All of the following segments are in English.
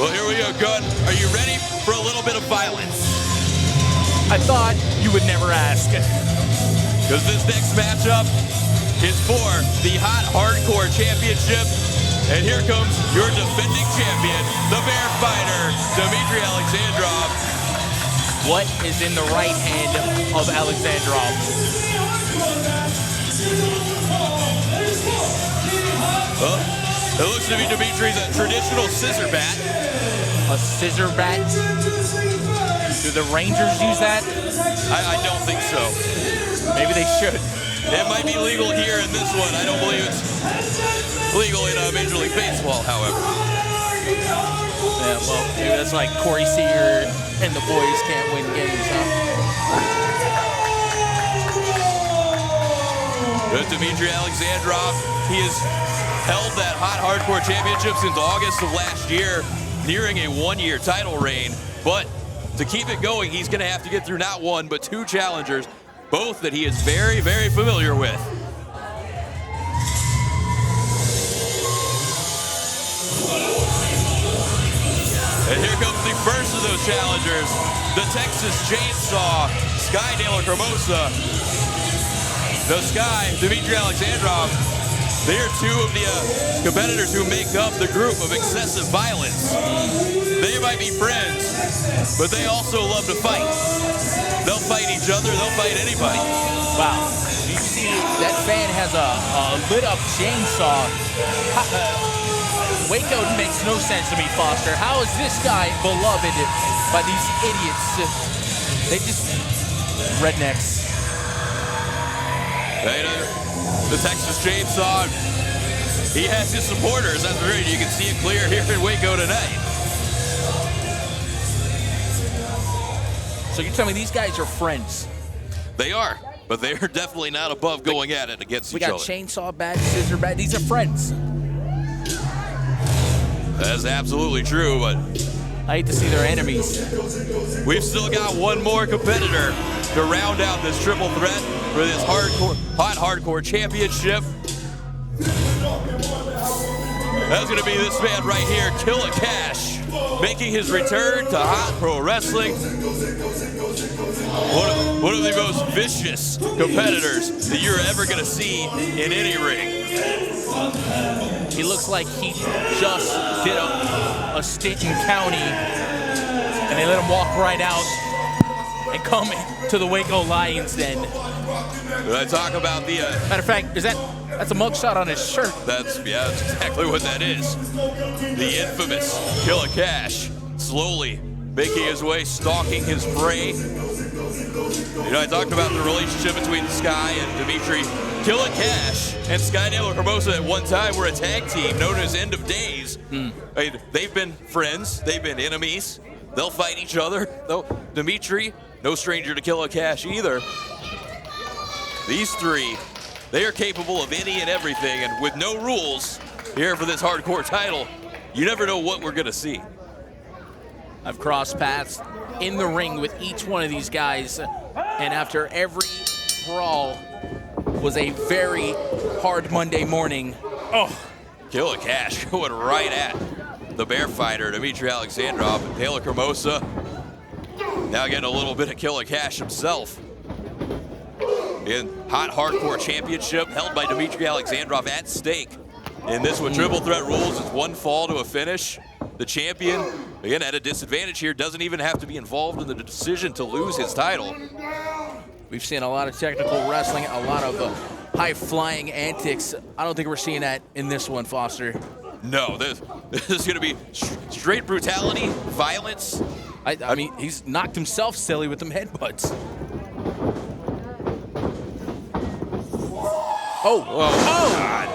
Well, here we go, Gunn. Are you ready for a little bit of violence? I thought you would never ask. Because this next matchup is for the Hot Hardcore Championship. And here comes your defending champion, the Bear Fighter, Dimitri Alexandrov. What is in the right hand of Alexandrov? Well, it looks to be Dimitri's a traditional scissor bat. A scissor bat? Do the Rangers use that? I don't think so. Maybe they should. It might be legal here in this one. I don't believe it's legal in Major League Baseball, however. Yeah, well, maybe that's like Corey Seager and the boys can't win games, huh? But Dimitri Alexandrov, he has held that Hot Hardcore Championship since August of last year, nearing a one-year title reign. But to keep it going, he's going to have to get through not one, but two challengers, both that he is very, very familiar with. And here comes the first of those challengers, the Texas Chainsaw, LaCrimosa. The Sky, Dimitri Alexandrov, they are two of the competitors who make up the group of excessive violence. They might be friends, but they also love to fight. They'll fight each other, they'll fight anybody. Wow. You see, that fan has a lit up chainsaw. Waco makes no sense to me, Foster. How is this guy beloved by these idiots? They just rednecks. The Texas Chainsaw, he has his supporters. That's right. You can see it clear here in Waco tonight. So you're telling me these guys are friends? They are, but they are definitely not above going at it against each other. We got chainsaw bat, scissor bat. These are friends. That's absolutely true, but I hate to see their enemies. We've still got one more competitor to round out this triple threat for this Hot Hardcore Championship. That's going to be this man right here, Killah Kash, making his return to Hot Pro Wrestling. One of the most vicious competitors that you're ever going to see in any ring. He looks like he just did a stint in county, and they let him walk right out and come to the Waco Lions Den. When I talk about the matter of fact, that's a mugshot on his shirt. That's exactly what that is. The infamous Killah Kash, slowly making his way, stalking his prey. You know, I talked about the relationship between Sky and Dimitri. Killah Kash and LaCrimosa at one time were a tag team known as End of Days. I mean, they've been friends, they've been enemies. They'll fight each other. Though Dimitri, no stranger to Killah Kash either. These three, they are capable of any and everything, and with no rules here for this hardcore title, you never know what we're gonna see. I've crossed paths in the ring with each one of these guys, and after every brawl was a very hard Monday morning. Oh, Killah Kash going right at the Bear Fighter, Dimitri Alexandrov, and LaCrimosa. Now getting a little bit of Killah Kash himself. In Hot Hardcore Championship held by Dimitri Alexandrov at stake. In this one, triple threat rules, it's one fall to a finish. The champion, again, at a disadvantage here, doesn't even have to be involved in the decision to lose his title. We've seen a lot of technical wrestling, a lot of high-flying antics. I don't think we're seeing that in this one, Foster. No, this is going to be straight brutality, violence. I mean, he's knocked himself silly with them headbutts. Oh, God.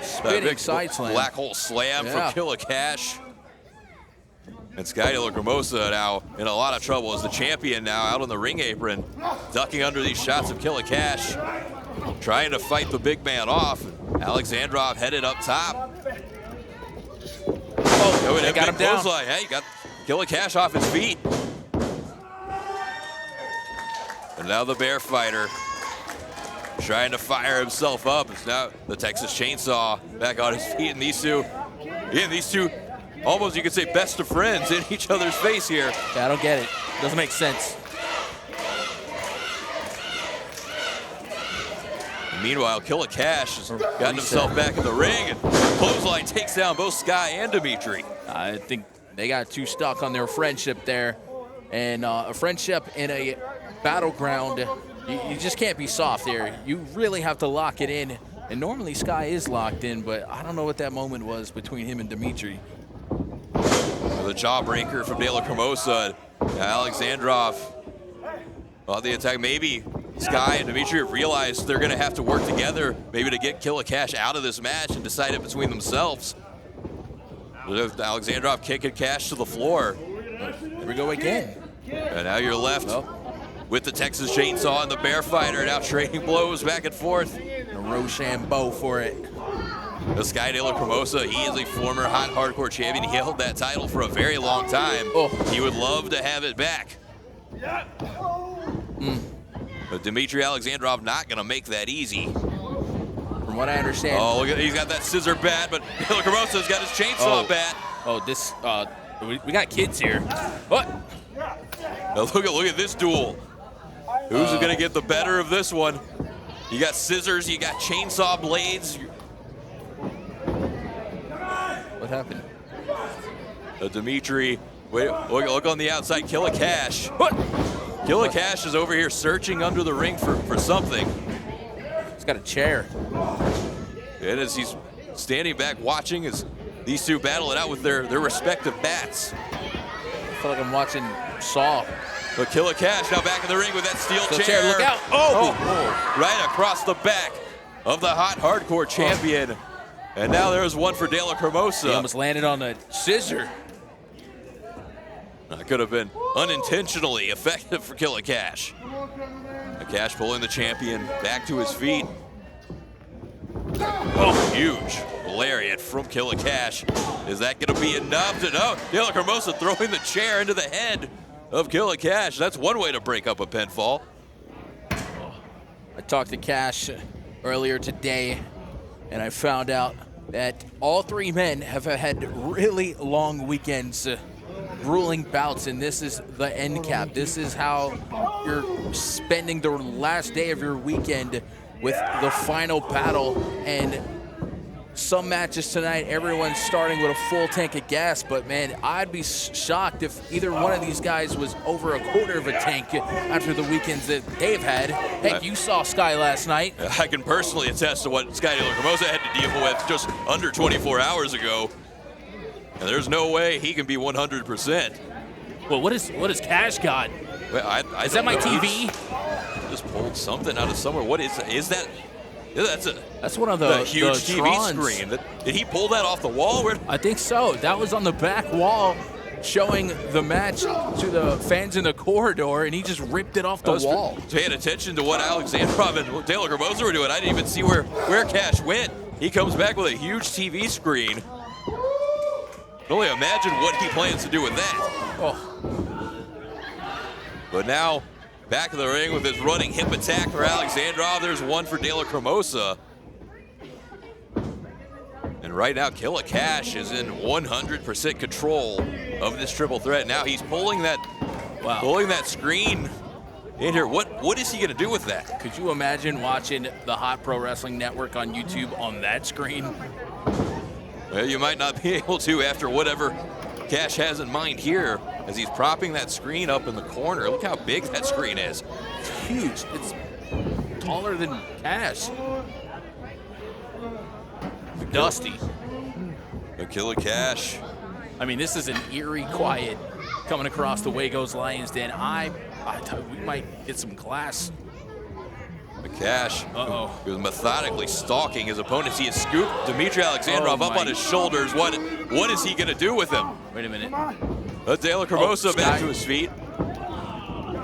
Spinning side slam. Black hole slam from Killah Kash. And LaCrimosa now in a lot of trouble as the champion now out on the ring apron, ducking under these shots of Killah Kash, trying to fight the big man off. Alexandrov headed up top. Oh, they got him down. Hey, got Killah Kash off his feet. And now the Bear Fighter trying to fire himself up. It's now the Texas Chainsaw back on his feet, and these two almost you could say best of friends in each other's face here. Yeah, I don't get it. Doesn't make sense. Meanwhile, Killah Kash has gotten himself back in the ring, and clothesline takes down both Sky and Dimitri. I think they got too stuck on their friendship there. And a friendship in a battleground, you just can't be soft there. You really have to lock it in. And normally Sky is locked in, but I don't know what that moment was between him and Dimitri. The jawbreaker from LaCrimosa. Alexandrov on the attack. Maybe Sky and Dimitri have realized they're going to have to work together, maybe to get Killah Kash out of this match and decide it between themselves. Alexandrov kicking Kash to the floor. There we go again. And now you're left with the Texas Chainsaw and the Bear Fighter, now trading blows back and forth. A Rochambeau for it. The Sky LaCrimosa, he is a former hot hardcore champion. He held that title for a very long time. He would love to have it back. But Dimitri Alexandrov not going to make that easy. From what I understand. Oh, look at, he's got that scissor bat, but LaCrimosa's got his chainsaw bat. Oh, this, we got kids here. What? Now look at this duel. Who's going to get the better of this one? You got scissors, you got chainsaw blades. What happened? Dimitri, wait, look on the outside, Killah Kash. What? Killah Kash is over here searching under the ring for something. He's got a chair. And as he's standing back watching as these two battle it out with their respective bats. I feel like I'm watching Saw. But Killah Kash now back in the ring with that steel chair. Look out. Oh. Right across the back of the hot hardcore champion. And now there's one for LaCrimosa. He almost landed on a scissor. That could have been unintentionally effective for Killah Kash. Kash pulling the champion back to his feet. Oh, huge lariat from Killah Kash. Is that going to be enough to know? LaCrimosa throwing the chair into the head of Killah Kash. That's one way to break up a pinfall. I talked to Kash earlier today, and I found out that all three men have had really long weekends, grueling bouts, and this is the end cap. This is how you're spending the last day of your weekend with the final battle. And some matches tonight, everyone's starting with a full tank of gas, but man, I'd be shocked if either one of these guys was over a quarter of a tank after the weekends that they've had. Heck, you saw Sky last night. I can personally attest to what Sky LaCrimosa had to deal with just under 24 hours ago. And there's no way he can be 100%. Well, what is Kash got? Well, I is that my TV? Just pulled something out of somewhere. What is that? Yeah, that's one of the huge TV Trons. screen. Did he pull that off the wall? I think so. That was on the back wall showing the match to the fans in the corridor, and he just ripped it off the wall. Paying attention to what Alexandrov and LaCrimosa were doing. I didn't even see where Kash went. He comes back with a huge TV screen. I can only imagine what he plans to do with that. Oh. But now, back in the ring with his running hip attack for Alexandrov. There's one for LaCrimosa. And right now, Killah Kash is in 100% control of this triple threat. Now he's pulling that screen in here. What is he going to do with that? Could you imagine watching the Hot Pro Wrestling Network on YouTube on that screen? Well, you might not be able to after whatever Kash has in mind here as he's propping that screen up in the corner. Look how big that screen is. It's huge. It's taller than Kash. Dusty. Killah Kash. I mean, this is an eerie quiet coming across the Waco's Lions Den. I thought we might get some glass. Kash, he was methodically stalking his opponents. He has scooped Dimitri Alexandrov up on his shoulders. What is he going to do with him? Wait a minute. LaCrimosa back to his feet.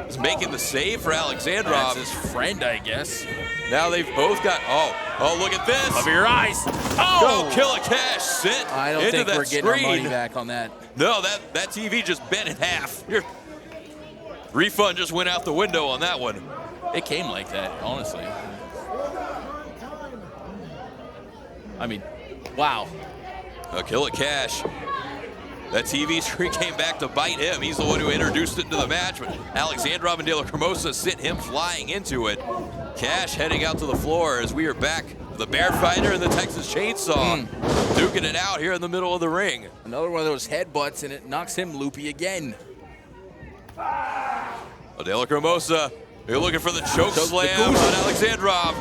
He's making the save for Alexandrov. That's his friend, I guess. Now they've both got, oh, look at this. Cover your eyes. Oh, Killah Kash sent I don't into think that we're getting screen. our money back on that. No, that TV just bent in half. Your refund just went out the window on that one. It came like that, honestly. I mean, wow. Killah Kash That TV screen came back to bite him. He's the one who introduced it into the match, but Alexandrov and LaCrimosa sent him flying into it. Kash heading out to the floor as we are back. The Bear Fighter and the Texas Chainsaw duking it out here in the middle of the ring. Another one of those headbutts, and it knocks him loopy again. LaCrimosa, you're looking for the choke slam on Alexandrov.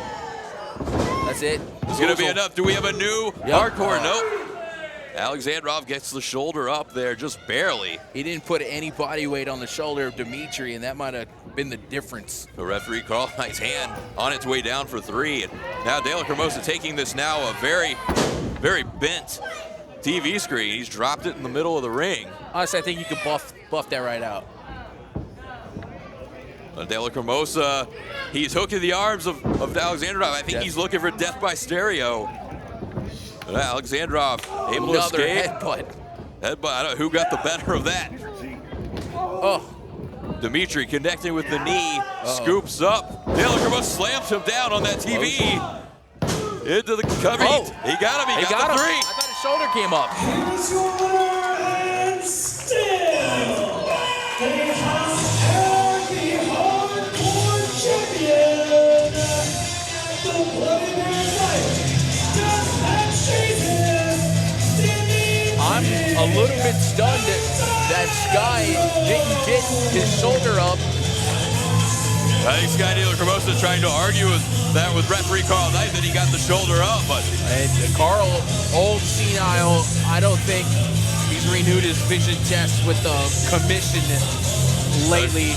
That's it. It's going to be enough. Do we have a new hardcore? Nope. Alexandrov gets the shoulder up there just barely. He didn't put any body weight on the shoulder of Dimitri, and that might have been the difference. The referee Carl Knight's hand on its way down for 3. And now LaCrimosa taking this now a very, very bent TV screen. He's dropped it in the middle of the ring. Honestly, I think you could buff that right out. LaCrimosa, he's hooking the arms of Alexandrov. I think he's looking for death by stereo. Alexandrov able to escape. Headbutt. I don't know who got the better of that. Oh. Dimitri connecting with the knee, scoops up. LaCrimosa slams him down on that TV. Into the cover. He got him. He got the 3. I thought his shoulder came up. Here's your winner and still the hardcore champion, the Bloody Bear Fighter. I'm a little bit stunned that Sky didn't get his shoulder up. I think Sky LaCrimosa trying to argue with referee Carl Knight that he got the shoulder up, but Carl, old senile, I don't think he's renewed his vision test with the commission lately.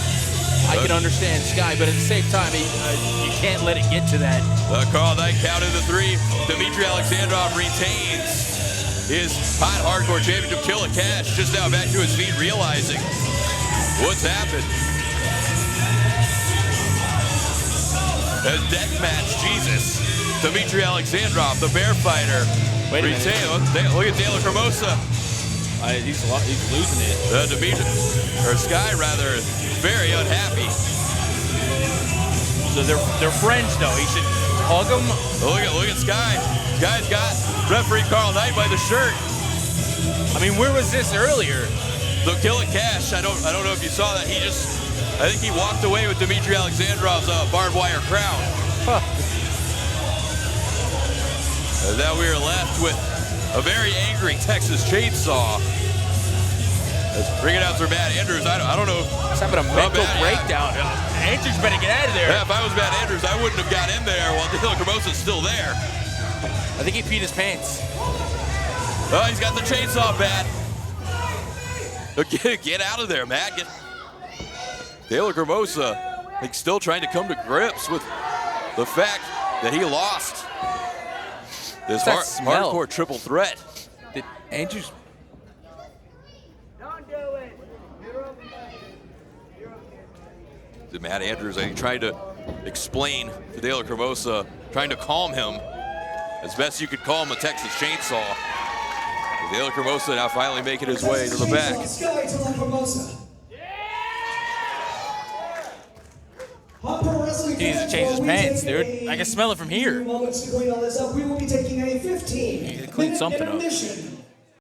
I can understand Sky, but at the same time, you can't let it get to that. Carl Knight counted the 3. Dimitri Alexandrov retains his hot hardcore championship. Killah Kash just now back to his feet, realizing what's happened. A death match, Jesus. Dimitri Alexandrov, the Bear Fighter. Wait a minute. Look at LaCrimosa. He's losing it. Dimitri, or Sky rather, very unhappy. So they're friends though. He should hug him. Look at Sky. Sky's got referee Carl Knight by the shirt. I mean, where was this earlier? So Killah Kash, I don't know if you saw that. I think he walked away with Dimitri Alexandrov's barbed wire crown. Huh. And now we are left with a very angry Texas Chainsaw. Bring it out for Matt Andrews. I don't know. He's having a mental breakdown. Andrews better get out of there. Yeah, if I was Matt Andrews, I wouldn't have got in there while LaCrimosa's still there. I think he peed his pants. Oh, he's got the chainsaw bat. Get out of there, Matt. LaCrimosa, I think, still trying to come to grips with the fact that he lost this hardcore triple threat. Did Andrews? Matt Andrews, I think, trying to explain to LaCrimosa, trying to calm him as best you could calm a Texas Chainsaw. LaCrimosa now finally making his way to the back. He needs to change his pants, dude. I can smell it from here. Moments to clean all this up. We will be taking a 15-minute clean something up. intermission.